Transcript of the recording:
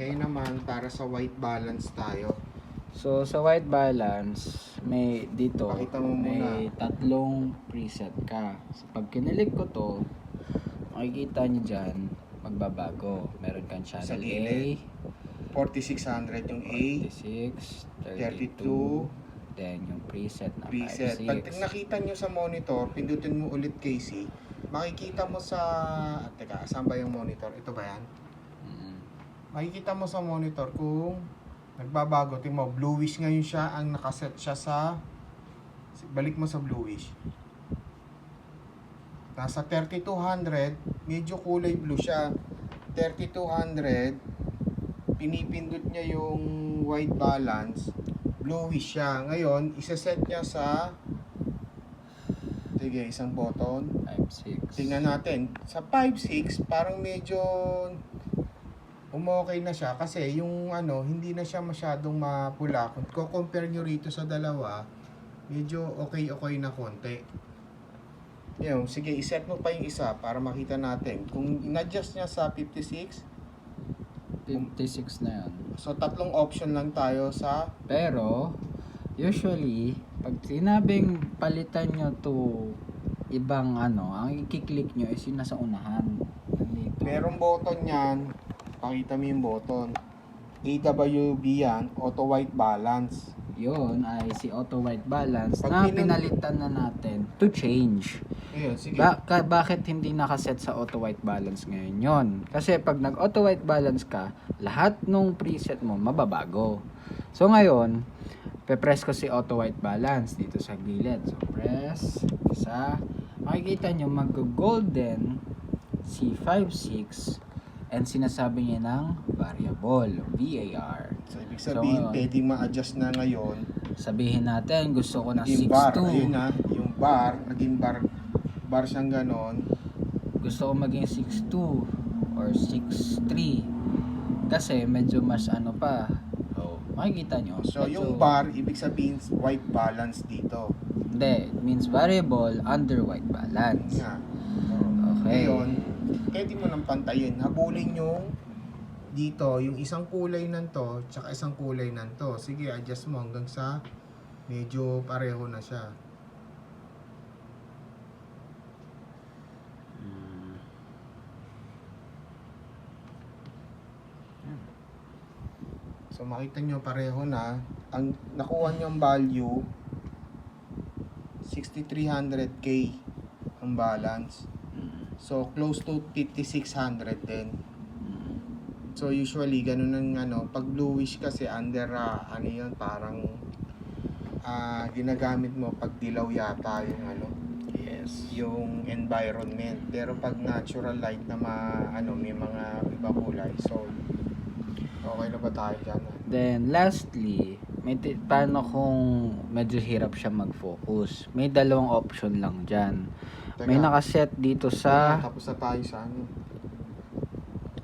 Ngayon naman, para sa white balance tayo. So sa white balance, may dito Pakita mo muna. may tatlong preset ka. So, pag kinilig ko to, makikita niyo diyan magbabago. Meron kang Sa channel A, gilid. 4600 yung A, 46, 32, 32, then yung preset na preset. Pag 56. nakita nyo sa monitor, pindutin mo ulit Casey, makikita mo sa... Teka, saan ba yung monitor? Ito ba yan? Makikita mo sa monitor kung nagbabago. Tingnan mo, bluish ngayon siya. Ang nakaset siya sa... Balik mo sa bluish. Nasa 3200, medyo kulay blue siya. 3200, pinipindot niya yung white balance, bluish siya. Ngayon, isa-set niya sa... Sige, isang button. 56. Tingnan natin. Sa 5.6, parang medyo umokay na siya kasi yung ano, hindi na siya masyadong mapula. Kung compare nyo rito sa dalawa, medyo okay na konti. Yun, sige, iset mo pa yung isa para makita natin. Kung in-adjust niya sa 56, 56 na yan. so tatlong option lang tayo sa... Pero, usually, pag sinabing palitan nyo to ibang ano, ang i-click nyo is yung nasa unahan. Nandito. Merong button yan. Pakita mo yung button. AWB yan, auto white balance. Yun ay si auto white balance Pag na pinalitan na natin to change. Ayun, sige. Bakit hindi nakaset sa auto white balance ngayon yon? Kasi pag nag auto white balance ka, lahat nung preset mo mababago. So ngayon, pe-press ko si auto white balance dito sa gilid. So press, isa, makikita nyo mag-golden si 56 and sinasabi niya ng variable, VAR. So, ibig sabihin, ngayon, pwedeng ma-adjust na ngayon. sabihin natin, gusto ko na Naging bar. 6.2. Ayun na, yung bar, naging bar siyang ganon. Gusto ko maging 6.2 or 6.3. Kasi medyo mas ano pa. So, makikita nyo. So, medyo, yung bar, ibig sabihin, white balance dito. Hindi, it means variable under white balance. Nga. Okay. Ngayon, pwede mo nang pantayin. Habulin yung dito, yung isang kulay nanto, tsaka isang kulay nanto. Sige, adjust mo hanggang sa medyo pareho na siya. So, makita nyo pareho na. Ang nakuha nyo ang value, 6,300K ang balance. So, close to 5,600 din. So, usually, ganun ang ano, pag bluish kasi under, ano yun, parang ginagamit mo pag dilaw yata yung ano, Yes. yung environment. Pero pag natural light na may mga iba kulay. So, okay na ba tayo dyan? Then, lastly, paano kung medyo hirap siya mag-focus? May dalawang option lang dyan. May Teka. nakaset dito sa Tapos na tayo sa ano.